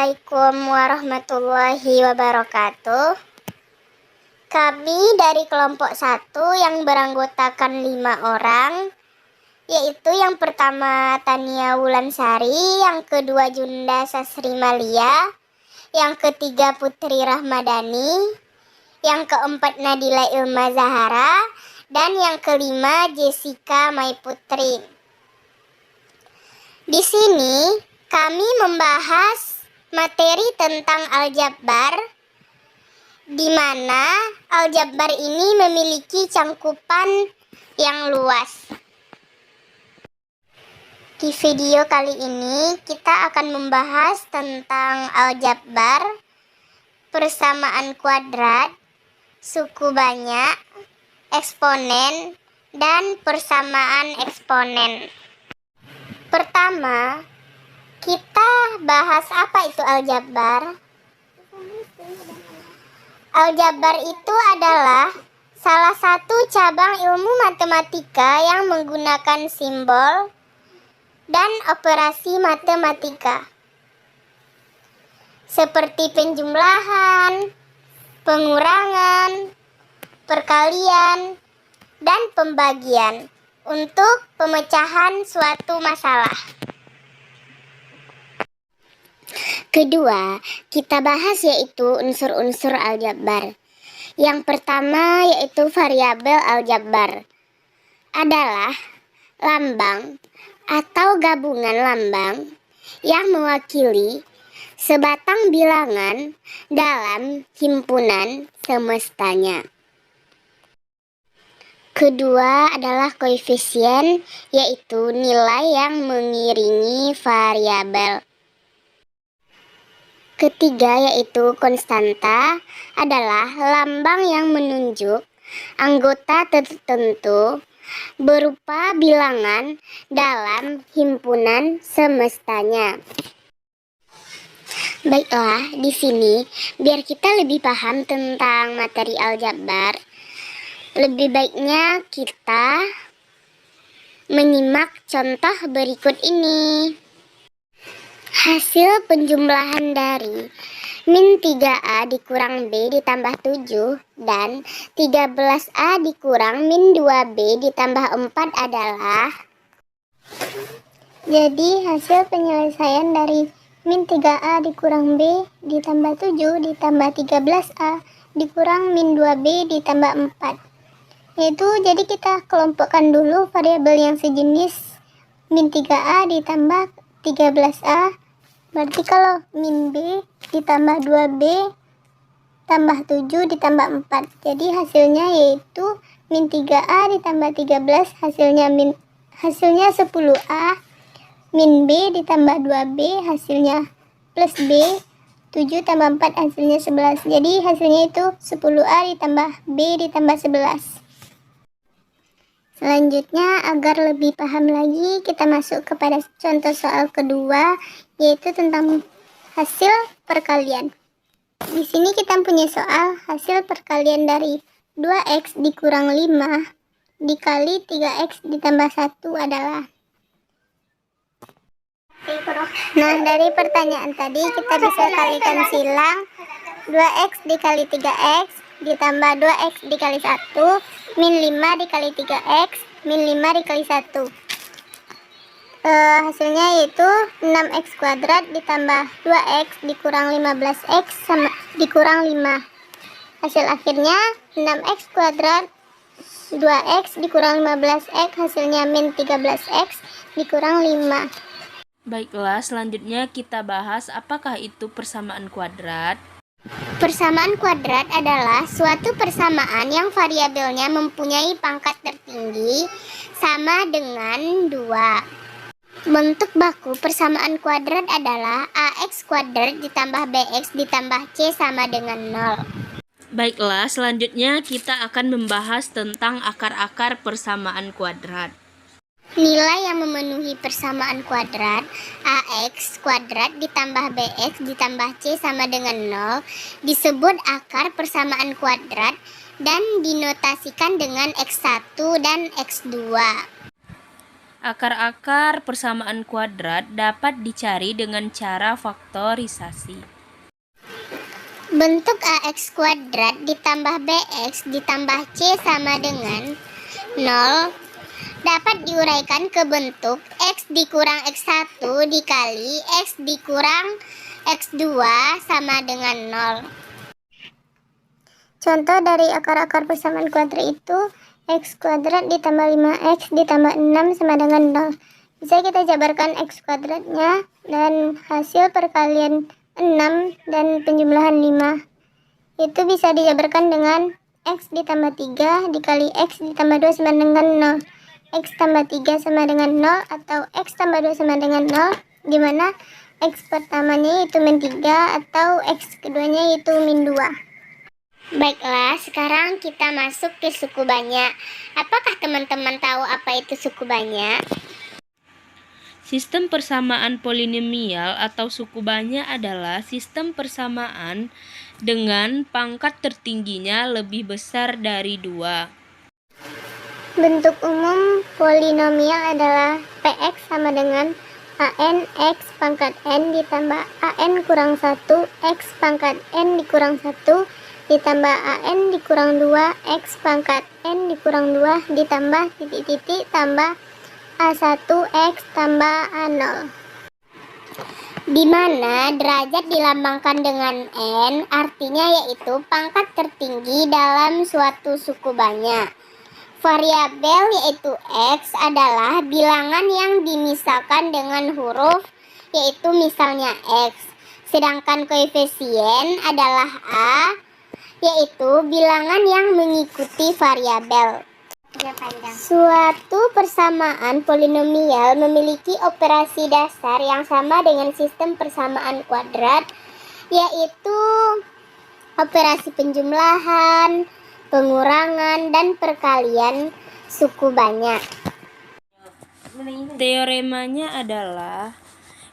Assalamualaikum warahmatullahi wabarakatuh. Kami dari kelompok 1 yang beranggotakan 5 orang, yaitu yang pertama Tania Wulansari, yang kedua Junda Sasri Malia, yang ketiga Putri Rahmadani, yang keempat Nadila Ilma Zahara, dan yang kelima Jessica Mai Putri. Di sini kami membahas materi tentang aljabar, di mana aljabar ini memiliki cangkupan yang luas. Di video kali ini kita akan membahas tentang aljabar, persamaan kuadrat, suku banyak, eksponen, dan persamaan eksponen. Pertama, kita bahas apa itu aljabar. Aljabar itu adalah salah satu cabang ilmu matematika yang menggunakan simbol dan operasi matematika, seperti penjumlahan, pengurangan, perkalian, dan pembagian untuk pemecahan suatu masalah. Kedua, kita bahas yaitu unsur-unsur aljabar. Yang pertama yaitu variabel aljabar adalah lambang atau gabungan lambang yang mewakili sebatang bilangan dalam himpunan semestanya. Kedua adalah koefisien, yaitu nilai yang mengiringi variabel. Ketiga yaitu konstanta, adalah lambang yang menunjuk anggota tertentu berupa bilangan dalam himpunan semestanya. Baiklah, di sini biar kita lebih paham tentang materi aljabar, lebih baiknya kita menyimak contoh berikut ini. Hasil penjumlahan dari min 3A dikurang B ditambah 7 dan 13A dikurang min 2B ditambah 4 adalah. Jadi hasil penyelesaian dari min 3A dikurang B ditambah 7 ditambah 13A dikurang min 2B ditambah 4. Yaitu jadi kita kelompokkan dulu variabel yang sejenis min 3A ditambah 13A. Berarti kalau min B ditambah 2B tambah 7 ditambah 4. Jadi hasilnya yaitu min 3A ditambah 13 hasilnya 10A. Min B ditambah 2B hasilnya plus B. 7 tambah 4 hasilnya 11. Jadi hasilnya itu 10A ditambah B ditambah 11. Selanjutnya, agar lebih paham lagi, kita masuk kepada contoh soal kedua, yaitu tentang hasil perkalian. Di sini kita punya soal hasil perkalian dari 2x dikurang 5 dikali 3x ditambah 1 adalah. Nah, dari pertanyaan tadi kita bisa kalikan silang 2x dikali 3x ditambah 2x dikali 1 min 5 dikali 3x min 5 dikali 1. Hasilnya yaitu 6x kuadrat ditambah 2x dikurang 15x sama dikurang 5. Hasil akhirnya 6x kuadrat 2x dikurang 15x hasilnya min 13x dikurang 5. Baiklah, selanjutnya kita bahas apakah itu persamaan kuadrat. Persamaan kuadrat adalah suatu persamaan yang variabelnya mempunyai pangkat tertinggi sama dengan 2. Bentuk baku persamaan kuadrat adalah ax kuadrat ditambah bx ditambah c sama dengan 0. Baiklah, selanjutnya kita akan membahas tentang akar-akar persamaan kuadrat. Nilai yang memenuhi persamaan kuadrat ax kuadrat ditambah bx ditambah c sama dengan 0 disebut akar persamaan kuadrat dan dinotasikan dengan x1 dan x2. Akar-akar persamaan kuadrat dapat dicari dengan cara faktorisasi. Bentuk AX kuadrat ditambah BX ditambah C sama dengan 0 dapat diuraikan ke bentuk X dikurang X1 dikali X dikurang X2 sama dengan 0. Contoh dari akar-akar persamaan kuadrat itu X kuadrat ditambah 5X ditambah 6 sama dengan 0. Bisa kita jabarkan X kuadratnya dan hasil perkalian 6 dan penjumlahan 5. Itu bisa dijabarkan dengan X ditambah 3 dikali X ditambah 2 sama dengan 0. X tambah 3 sama dengan 0 atau X tambah 2 sama dengan 0, di mana X pertamanya yaitu min 3 atau X keduanya yaitu min 2. Baiklah, sekarang kita masuk ke suku banyak. Apakah teman-teman tahu apa itu suku banyak? Sistem persamaan polinomial atau suku banyak adalah sistem persamaan dengan pangkat tertingginya lebih besar dari 2. Bentuk umum polinomial adalah Px sama dengan an x pangkat n ditambah an kurang 1 x pangkat n dikurang 1 ditambah an dikurang 2 x pangkat n dikurang 2 ditambah titik-titik tambah a1 x tambah a0, di mana derajat dilambangkan dengan n, artinya yaitu pangkat tertinggi dalam suatu suku banyak. Variabel yaitu x adalah bilangan yang dimisalkan dengan huruf, yaitu misalnya x. Sedangkan koefisien adalah a, yaitu bilangan yang mengikuti variabel. Suatu persamaan polinomial memiliki operasi dasar yang sama dengan sistem persamaan kuadrat, yaitu operasi penjumlahan, pengurangan, dan perkalian suku banyak. Teoremanya adalah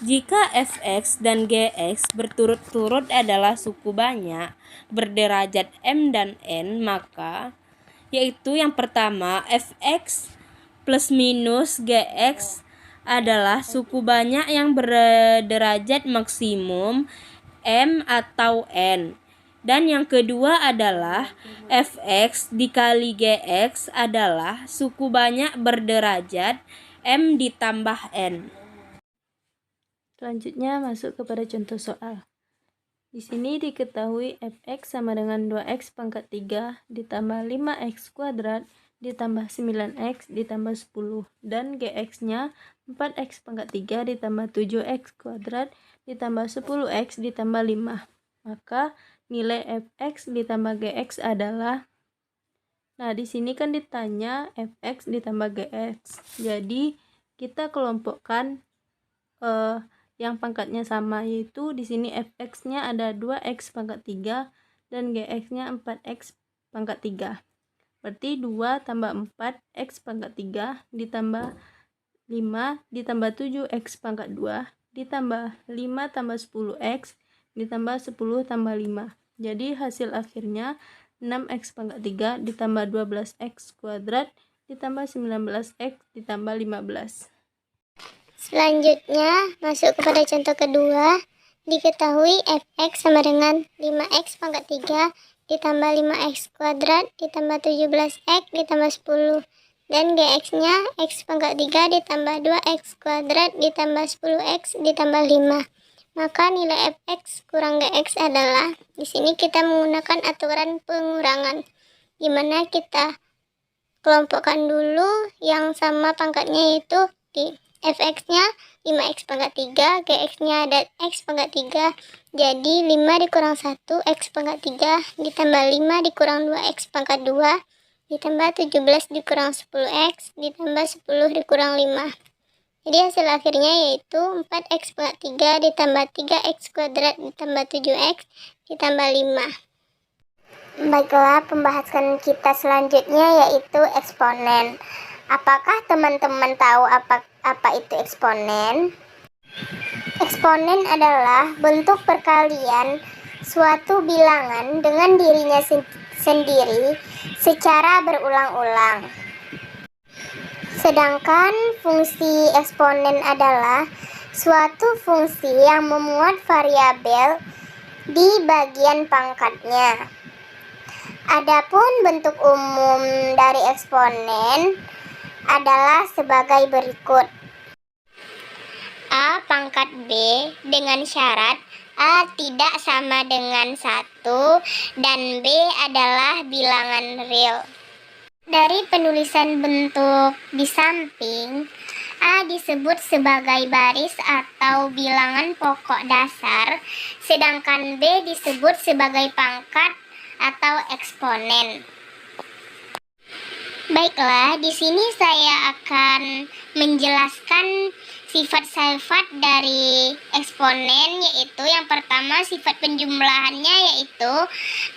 jika fx dan gx berturut-turut adalah suku banyak berderajat m dan n, maka yaitu yang pertama fx plus minus gx adalah suku banyak yang berderajat maksimum m atau n. Dan yang kedua adalah fx dikali gx adalah suku banyak berderajat m ditambah n. Selanjutnya masuk kepada contoh soal. Di sini diketahui fx sama dengan 2x pangkat 3 ditambah 5x kuadrat ditambah 9x ditambah 10 dan gx-nya 4x pangkat 3 ditambah 7x kuadrat ditambah 10x ditambah 5. Maka nilai fx ditambah gx adalah, nah di sini kan ditanya fx ditambah gx. Jadi kita kelompokkan yang pangkatnya sama, yaitu di sini fx-nya ada 2x pangkat 3 dan gx-nya 4x pangkat 3. Berarti 2 tambah 4x pangkat 3 ditambah 5 ditambah 7x pangkat 2 ditambah 5 tambah 10x ditambah 10 tambah 5. Jadi hasil akhirnya 6x pangkat 3 ditambah 12x kuadrat ditambah 19x ditambah 15. Selanjutnya masuk kepada contoh kedua. Diketahui fx sama dengan 5x pangkat 3 ditambah 5x kuadrat ditambah 17x ditambah 10 dan gx-nya x pangkat 3 ditambah 2x kuadrat ditambah 10x ditambah 5. Maka nilai fx kurang gx adalah, di sini kita menggunakan aturan pengurangan, di mana kita kelompokkan dulu yang sama pangkatnya, yaitu di fx-nya 5x pangkat 3, gx-nya ada x pangkat 3, jadi 5 dikurang 1 x pangkat 3 ditambah 5 dikurang 2x pangkat 2 ditambah 17 dikurang 10x ditambah 10 dikurang 5. Jadi hasil akhirnya yaitu 4x pangkat 3 ditambah 3x kuadrat ditambah 7x ditambah 5. Baiklah, pembahasan kita selanjutnya yaitu eksponen. Apakah teman-teman tahu apa itu eksponen? Eksponen adalah bentuk perkalian suatu bilangan dengan dirinya sendiri secara berulang-ulang. Sedangkan fungsi eksponen adalah suatu fungsi yang memuat variabel di bagian pangkatnya. Adapun bentuk umum dari eksponen adalah sebagai berikut. A pangkat B dengan syarat A tidak sama dengan 1 dan B adalah bilangan real. Dari penulisan bentuk di samping, A disebut sebagai baris atau bilangan pokok dasar, sedangkan B disebut sebagai pangkat atau eksponen. Baiklah, di sini saya akan menjelaskan sifat-sifat dari eksponen, yaitu yang pertama sifat penjumlahannya, yaitu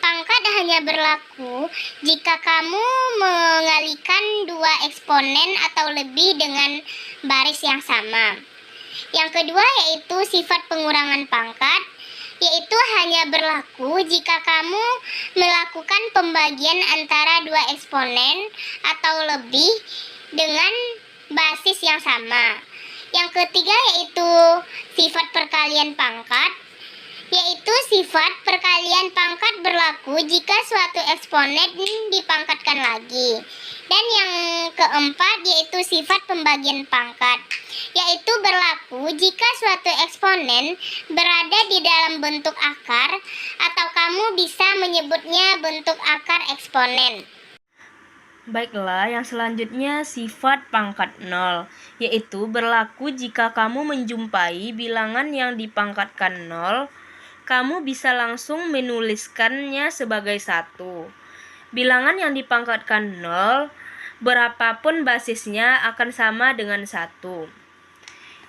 pangkat hanya berlaku jika kamu mengalikan dua eksponen atau lebih dengan baris yang sama. Yang kedua yaitu sifat pengurangan pangkat, yaitu hanya berlaku jika kamu melakukan pembagian antara dua eksponen atau lebih dengan basis yang sama. Yang ketiga yaitu sifat perkalian pangkat, yaitu sifat perkalian pangkat berlaku jika suatu eksponen dipangkatkan lagi. Dan yang keempat yaitu sifat pembagian pangkat, yaitu berlaku jika suatu eksponen berada di dalam bentuk akar atau kamu bisa menyebutnya bentuk akar eksponen. Baiklah, yang selanjutnya sifat pangkat 0, yaitu berlaku jika kamu menjumpai bilangan yang dipangkatkan 0, kamu bisa langsung menuliskannya sebagai 1. Bilangan yang dipangkatkan 0, berapapun basisnya akan sama dengan 1.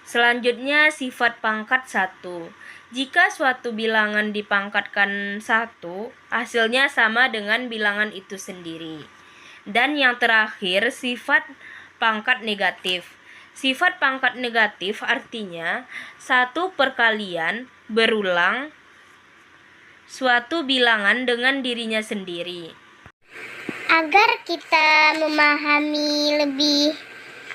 Selanjutnya sifat pangkat 1. Jika suatu bilangan dipangkatkan 1, hasilnya sama dengan bilangan itu sendiri. Dan yang terakhir, sifat pangkat negatif. Sifat pangkat negatif artinya satu perkalian berulang suatu bilangan dengan dirinya sendiri. Agar kita memahami lebih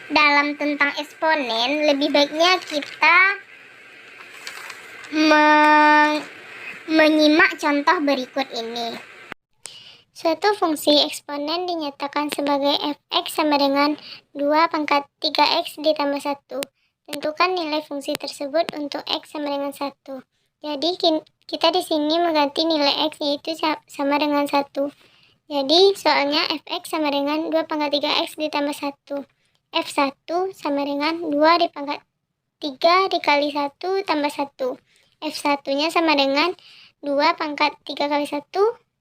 dalam tentang eksponen, lebih baiknya kita menyimak contoh berikut ini. Suatu fungsi eksponen dinyatakan sebagai f(x) sama dengan 2 pangkat 3x ditambah 1. Tentukan nilai fungsi tersebut untuk x sama dengan 1. Jadi kita di sini mengganti nilai x yaitu sama dengan 1. Jadi soalnya f(x) sama dengan 2 pangkat 3x ditambah 1. f1 sama dengan 2 dipangkat 3 dikali 1 tambah 1. f1-nya sama dengan 2 pangkat 3 kali 1,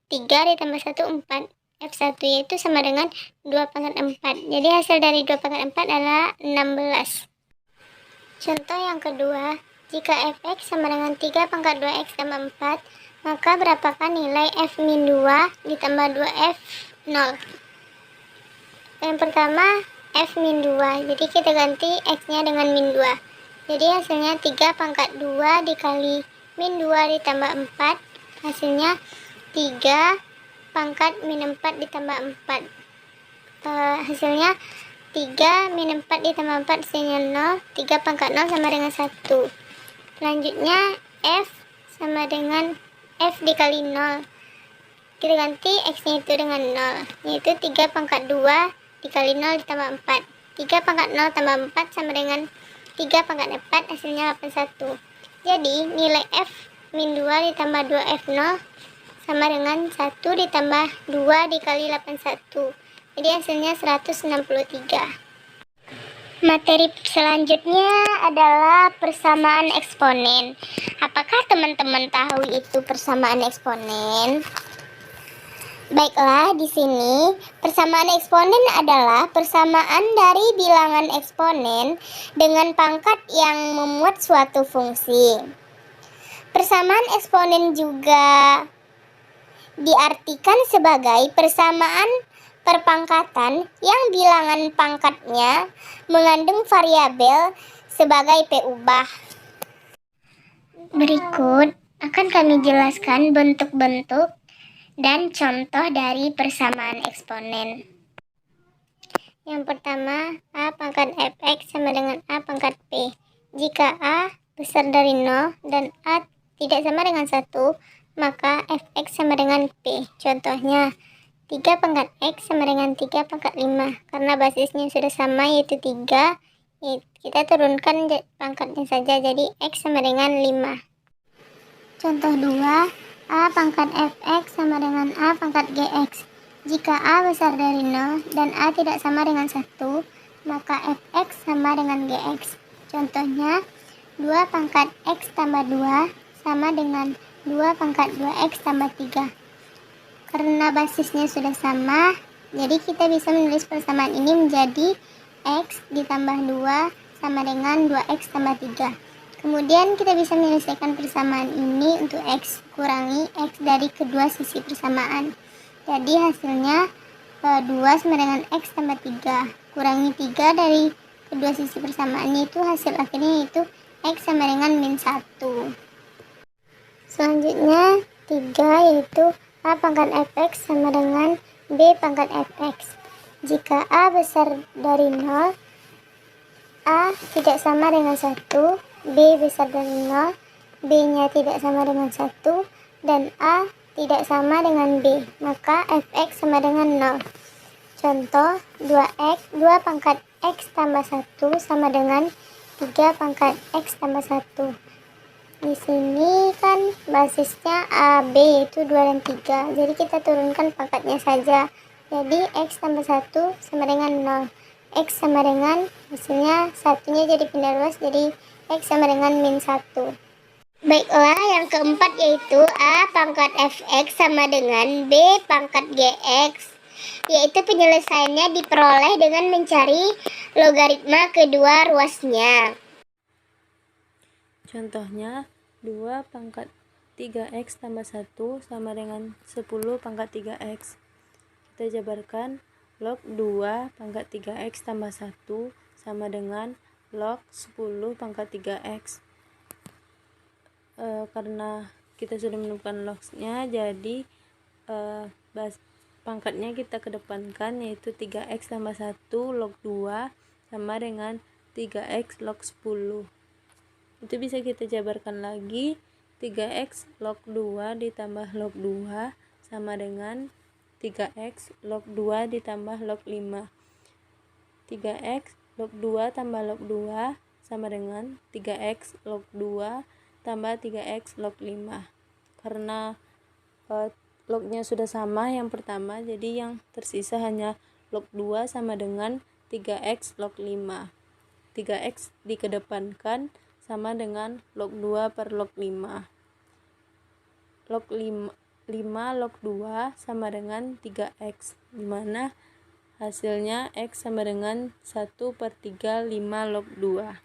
3 ditambah 1, 4. F1 yaitu sama dengan 2 pangkat 4. Jadi hasil dari 2 pangkat 4 adalah 16. Contoh yang kedua, jika fx sama dengan 3 pangkat 2x tambah 4, maka berapakah nilai f-2 ditambah 2f0? Yang pertama, f-2. Jadi kita ganti x-nya dengan min 2. Jadi hasilnya 3 pangkat 2 dikali min 2 ditambah 4. Hasilnya 3 pangkat min 4 ditambah 4. Hasilnya 3 min 4 ditambah 4 hasilnya 0. 3 pangkat 0 sama dengan 1. Selanjutnya f sama dengan f dikali 0. Kita ganti x-nya itu dengan 0, yaitu 3 pangkat 2 dikali 0 ditambah 4. 3 pangkat 0 tambah 4 sama dengan 3 pangkat 4 hasilnya 81. Jadi nilai f min 2 ditambah 2f0 sama dengan 1 ditambah 2 dikali 81. Jadi hasilnya 163. Materi selanjutnya adalah persamaan eksponen. Apakah teman-teman tahu itu persamaan eksponen? Baiklah, di sini persamaan eksponen adalah persamaan dari bilangan eksponen dengan pangkat yang memuat suatu fungsi. Persamaan eksponen juga diartikan sebagai persamaan perpangkatan yang bilangan pangkatnya mengandung variabel sebagai P ubah. Berikut akan kami jelaskan bentuk-bentuk dan contoh dari persamaan eksponen. Yang pertama, A pangkat fx sama dengan a pangkat p. Jika a besar dari 0 dan a tidak sama dengan 1, maka fx sama dengan p. Contohnya, 3 pangkat x sama dengan 3 pangkat 5. Karena basisnya sudah sama yaitu 3, kita turunkan pangkatnya saja, jadi x sama dengan 5. Contoh 2, a pangkat fx sama dengan a pangkat gx. Jika a besar dari 0 dan a tidak sama dengan 1, maka fx sama dengan gx. Contohnya, 2 pangkat x tambah 2 sama dengan 2 pangkat 2x tambah 3. Karena basisnya sudah sama, jadi kita bisa menulis persamaan ini menjadi x ditambah 2 sama dengan 2x tambah 3. Kemudian kita bisa menyelesaikan persamaan ini untuk x kurangi x dari kedua sisi persamaan. Jadi hasilnya 2 sama dengan x tambah 3 kurangi 3 dari kedua sisi persamaan, itu hasil akhirnya yaitu x sama dengan min 1. Selanjutnya 3 yaitu a pangkat fx sama dengan b pangkat fx. Jika a besar dari 0, a tidak sama dengan 1, b besar dari 0, b nya tidak sama dengan 1, dan a tidak sama dengan b, maka fx sama dengan 0. Contoh 2 pangkat x tambah 1 sama dengan 3 pangkat x tambah 1. Di sini kan basisnya a, b yaitu 2 dan 3, jadi kita turunkan pangkatnya saja. Jadi x tambah 1 sama dengan 0. X sama dengan, hasilnya satunya jadi pindah luas, jadi x sama dengan min 1. Baiklah, yang keempat yaitu a pangkat fx sama dengan b pangkat gx, yaitu penyelesaiannya diperoleh dengan mencari logaritma kedua ruasnya. Contohnya, 2 pangkat 3x tambah 1 sama dengan 10 pangkat 3x. Kita jabarkan log 2 pangkat 3x tambah 1 sama dengan log 10 pangkat 3x. Karena kita sudah menemukan logsnya, jadi pangkatnya kita kedepankan, yaitu 3x tambah 1 log 2 sama dengan 3x log 10. Itu bisa kita jabarkan lagi, 3x log 2 ditambah log 2 sama dengan 3x log 2 ditambah log 5. 3x log 2 tambah log 2 sama dengan 3x log 2 tambah 3x log 5. Karena lognya sudah sama yang pertama, jadi yang tersisa hanya log 2 sama dengan 3x log 5. 3x dikedepankan sama dengan log 2 per log 5. Log 5 log 2 sama dengan 3x, dimana hasilnya x sama dengan 1/3 5 log 2.